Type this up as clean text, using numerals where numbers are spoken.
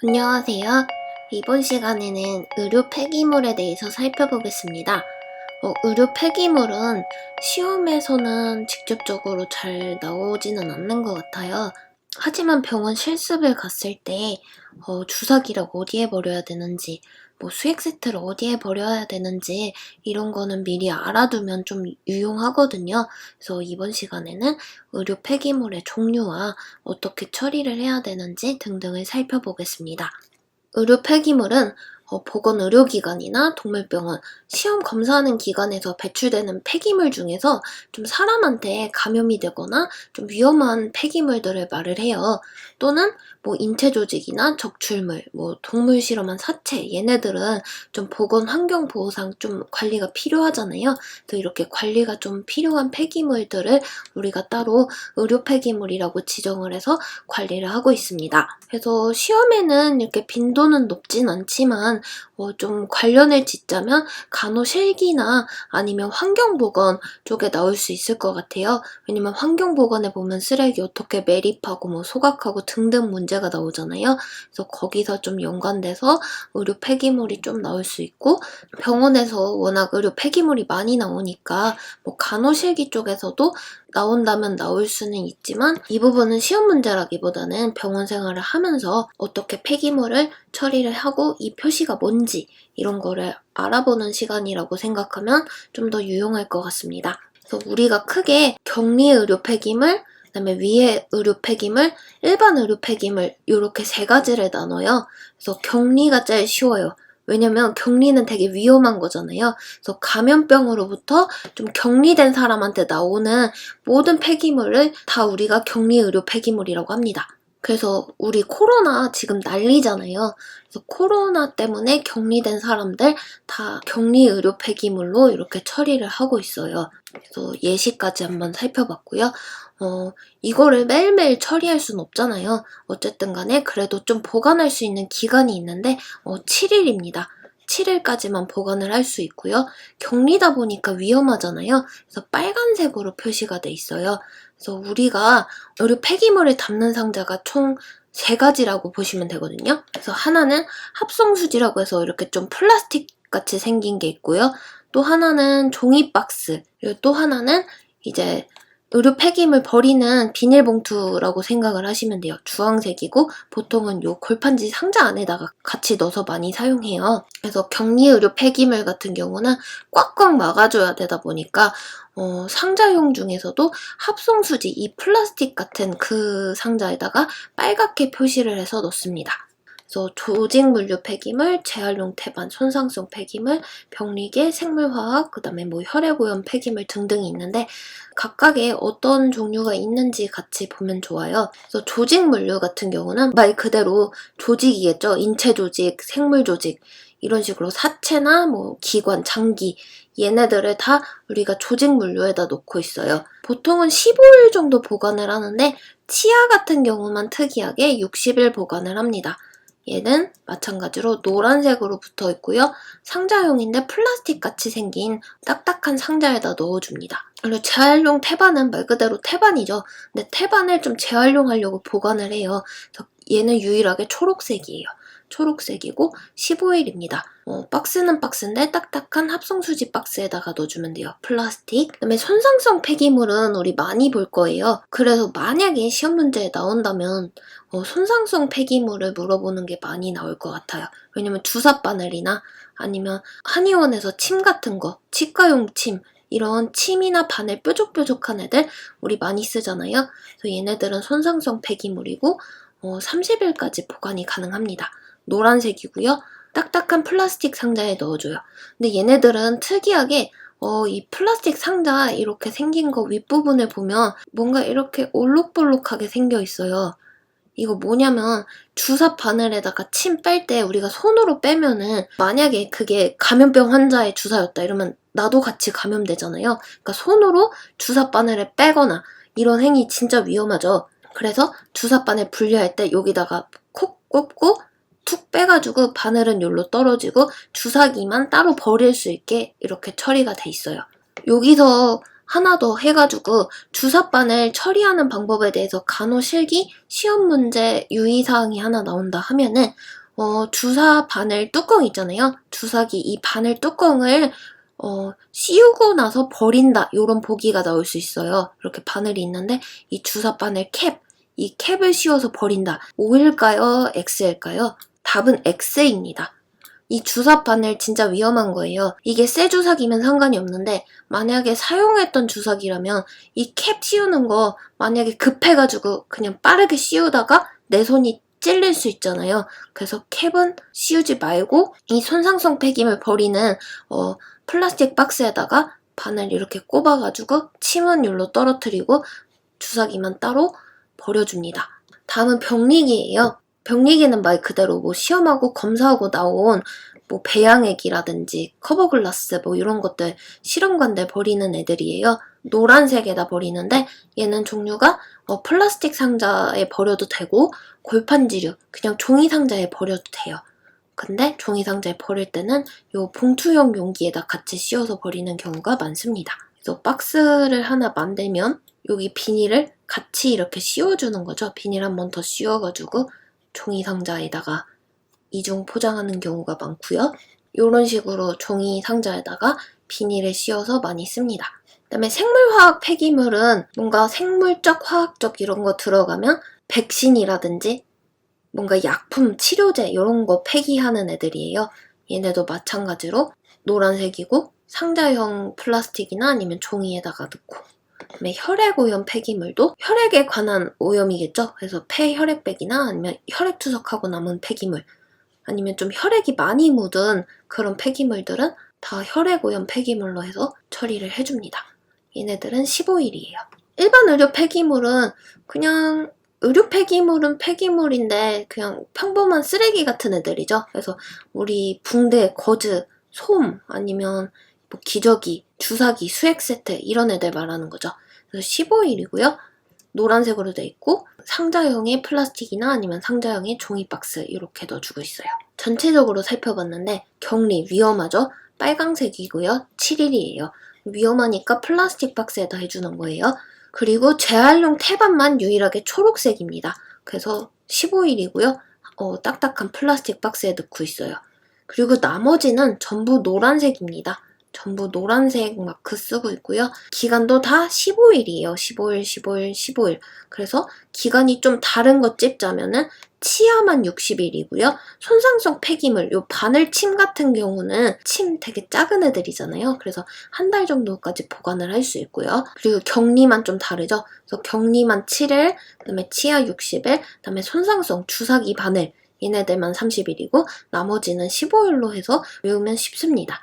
안녕하세요. 이번 시간에는 의료 폐기물에 대해서 살펴보겠습니다. 의료 폐기물은 시험에서는 직접적으로 잘 나오지는 않는 것 같아요. 하지만 병원 실습을 갔을 때 주사기를 어디에 버려야 되는지, 수액 세트를 어디에 버려야 되는지 이런 거는 미리 알아두면 좀 유용하거든요. 그래서 이번 시간에는 의료 폐기물의 종류와 어떻게 처리를 해야 되는지 등등을 살펴보겠습니다. 의료 폐기물은 보건의료기관이나 동물병원, 시험 검사하는 기관에서 배출되는 폐기물 중에서 좀 사람한테 감염이 되거나 좀 위험한 폐기물들을 말을 해요. 또는 인체 조직이나 적출물, 동물 실험한 사체, 얘네들은 좀 보건 환경 보호상 좀 관리가 필요하잖아요. 그래서 이렇게 관리가 좀 필요한 폐기물들을 우리가 따로 의료 폐기물이라고 지정을 해서 관리를 하고 있습니다. 그래서 시험에는 이렇게 빈도는 높진 않지만 좀 관련을 짓자면 간호실기나 아니면 환경보건 쪽에 나올 수 있을 것 같아요. 왜냐면 환경보건에 보면 쓰레기 어떻게 매립하고 소각하고 등등 문제가 나오잖아요. 그래서 거기서 좀 연관돼서 의료 폐기물이 좀 나올 수 있고, 병원에서 워낙 의료 폐기물이 많이 나오니까 간호실기 쪽에서도 나온다면 나올 수는 있지만, 이 부분은 시험 문제라기보다는 병원 생활을 하면서 어떻게 폐기물을 처리를 하고 이 표시가 뭔지 이런 거를 알아보는 시간이라고 생각하면 좀 더 유용할 것 같습니다. 그래서 우리가 크게 격리 의료 폐기물, 그다음에 위해 의료 폐기물, 일반 의료 폐기물 이렇게 세 가지를 나눠요. 그래서 격리가 제일 쉬워요. 왜냐면 격리는 되게 위험한 거잖아요. 그래서 감염병으로부터 좀 격리된 사람한테 나오는 모든 폐기물을 다 우리가 격리 의료 폐기물이라고 합니다. 그래서 우리 코로나 지금 난리잖아요. 그래서 코로나 때문에 격리된 사람들 다 격리 의료 폐기물로 이렇게 처리를 하고 있어요. 그래서 예시까지 한번 살펴봤고요. 이거를 매일매일 처리할 순 없잖아요. 어쨌든 간에 그래도 좀 보관할 수 있는 기간이 있는데 7일입니다. 7일까지만 보관을 할 수 있고요. 격리다 보니까 위험하잖아요. 그래서 빨간색으로 표시가 돼 있어요. 그래서 우리가 의료 폐기물을 담는 상자가 총 3가지라고 보시면 되거든요. 그래서 하나는 합성수지라고 해서 이렇게 좀 플라스틱 같이 생긴 게 있고요. 또 하나는 종이 박스, 그리고 또 하나는 이제 의료 폐기물 버리는 비닐봉투라고 생각을 하시면 돼요. 주황색이고 보통은 요 골판지 상자 안에다가 같이 넣어서 많이 사용해요. 그래서 격리 의료 폐기물 같은 경우는 꽉꽉 막아줘야 되다 보니까 상자용 중에서도 합성수지, 이 플라스틱 같은 그 상자에다가 빨갛게 표시를 해서 넣습니다. 그래서 조직물류 폐기물, 재활용 태반, 손상성 폐기물, 병리계, 생물화학, 그 다음에 혈액오염 폐기물 등등이 있는데 각각의 어떤 종류가 있는지 같이 보면 좋아요. 그래서 조직물류 같은 경우는 말 그대로 조직이겠죠. 인체 조직, 생물 조직 이런 식으로 사체나 기관, 장기 얘네들을 다 우리가 조직물류에다 놓고 있어요. 보통은 15일 정도 보관을 하는데 치아 같은 경우만 특이하게 60일 보관을 합니다. 얘는 마찬가지로 노란색으로 붙어 있고요. 상자용인데 플라스틱 같이 생긴 딱딱한 상자에다 넣어줍니다. 그리고 재활용 태반은 말 그대로 태반이죠. 근데 태반을 좀 재활용하려고 보관을 해요. 그래서 얘는 유일하게 초록색이에요. 초록색이고 15일입니다. 박스는 박스인데 딱딱한 합성수지 박스에다가 넣어주면 돼요. 플라스틱. 그다음에 손상성 폐기물은 우리 많이 볼 거예요. 그래서 만약에 시험 문제에 나온다면 손상성 폐기물을 물어보는 게 많이 나올 것 같아요. 왜냐면 주사 바늘이나 아니면 한의원에서 침 같은 거, 치과용 침, 이런 침이나 바늘 뾰족뾰족한 애들 우리 많이 쓰잖아요. 그래서 얘네들은 손상성 폐기물이고 30일까지 보관이 가능합니다. 노란색이고요. 딱딱한 플라스틱 상자에 넣어줘요. 근데 얘네들은 특이하게 이 플라스틱 상자 이렇게 생긴 거 윗부분을 보면 뭔가 이렇게 올록볼록하게 생겨 있어요. 이거 뭐냐면 주사 바늘에다가 침 뺄 때 우리가 손으로 빼면은 만약에 그게 감염병 환자의 주사였다 이러면 나도 같이 감염되잖아요. 그러니까 손으로 주사 바늘을 빼거나 이런 행위 진짜 위험하죠. 그래서 주사 바늘 분리할 때 여기다가 콕 꼽고 툭 빼가지고 바늘은 여기로 떨어지고 주사기만 따로 버릴 수 있게 이렇게 처리가 돼 있어요. 여기서 하나 더 해가지고 주사바늘 처리하는 방법에 대해서 간호실기 시험 문제 유의사항이 하나 나온다 하면은 주사 바늘 뚜껑 있잖아요. 주사기 이 바늘 뚜껑을 씌우고 나서 버린다 요런 보기가 나올 수 있어요. 이렇게 바늘이 있는데 이 주사 바늘 이 캡을 씌워서 버린다. O일까요? X일까요? 답은 X입니다. 이 주사 바늘 진짜 위험한 거예요. 이게 새 주사기면 상관이 없는데 만약에 사용했던 주사기라면 이 캡 씌우는 거 만약에 급해가지고 그냥 빠르게 씌우다가 내 손이 찔릴 수 있잖아요. 그래서 캡은 씌우지 말고 이 손상성 폐기물 버리는 플라스틱 박스에다가 바늘 이렇게 꼽아가지고 치문율로 떨어뜨리고 주사기만 따로 버려줍니다. 다음은 병리기예요. 병리기는 말 그대로 뭐 시험하고 검사하고 나온 뭐 배양액이라든지 커버글라스 뭐 이런 것들 실험관들 버리는 애들이에요. 노란색에다 버리는데 얘는 종류가 플라스틱 상자에 버려도 되고 골판지류 그냥 종이 상자에 버려도 돼요. 근데 종이 상자에 버릴 때는 요 봉투형 용기에다 같이 씌워서 버리는 경우가 많습니다. 그래서 박스를 하나 만들면 여기 비닐을 같이 이렇게 씌워주는 거죠. 비닐 한 번 더 씌워가지고 종이 상자에다가 이중 포장하는 경우가 많고요. 이런 식으로 종이 상자에다가 비닐을 씌워서 많이 씁니다. 그다음에 생물화학 폐기물은 뭔가 생물적, 화학적 이런 거 들어가면 백신이라든지 뭔가 약품, 치료제 이런 거 폐기하는 애들이에요. 얘네도 마찬가지로 노란색이고 상자형 플라스틱이나 아니면 종이에다가 넣고 그다음에 혈액 오염 폐기물도 혈액에 관한 오염이겠죠. 그래서 폐혈액백이나 아니면 혈액 투석하고 남은 폐기물 아니면 좀 혈액이 많이 묻은 그런 폐기물들은 다 혈액 오염 폐기물로 해서 처리를 해줍니다. 얘네들은 15일이에요. 일반 의료 폐기물은 그냥 의료 폐기물은 폐기물인데 그냥 평범한 쓰레기 같은 애들이죠. 그래서 우리 붕대, 거즈, 솜 아니면 뭐 기저귀, 주사기, 수액 세트 이런 애들 말하는 거죠. 그래서 15일이고요. 노란색으로 돼 있고 상자형의 플라스틱이나 아니면 상자형의 종이 박스 이렇게 넣어주고 있어요. 전체적으로 살펴봤는데 격리 위험하죠? 빨강색이고요. 7일이에요. 위험하니까 플라스틱 박스에다 해주는 거예요. 그리고 재활용 태반만 유일하게 초록색입니다. 그래서 15일이고요. 딱딱한 플라스틱 박스에 넣고 있어요. 그리고 나머지는 전부 노란색입니다. 전부 노란색 마크 쓰고 있고요. 기간도 다 15일이에요. 15일, 15일, 15일. 그래서 기간이 좀 다른 거 찝자면은 치아만 60일이고요. 손상성 폐기물, 요 바늘침 같은 경우는 침 되게 작은 애들이잖아요. 그래서 한 달 정도까지 보관을 할 수 있고요. 그리고 격리만 좀 다르죠. 그래서 격리만 7일, 그다음에 치아 60일, 그다음에 손상성 주사기 바늘 얘네들만 30일이고 나머지는 15일로 해서 외우면 쉽습니다.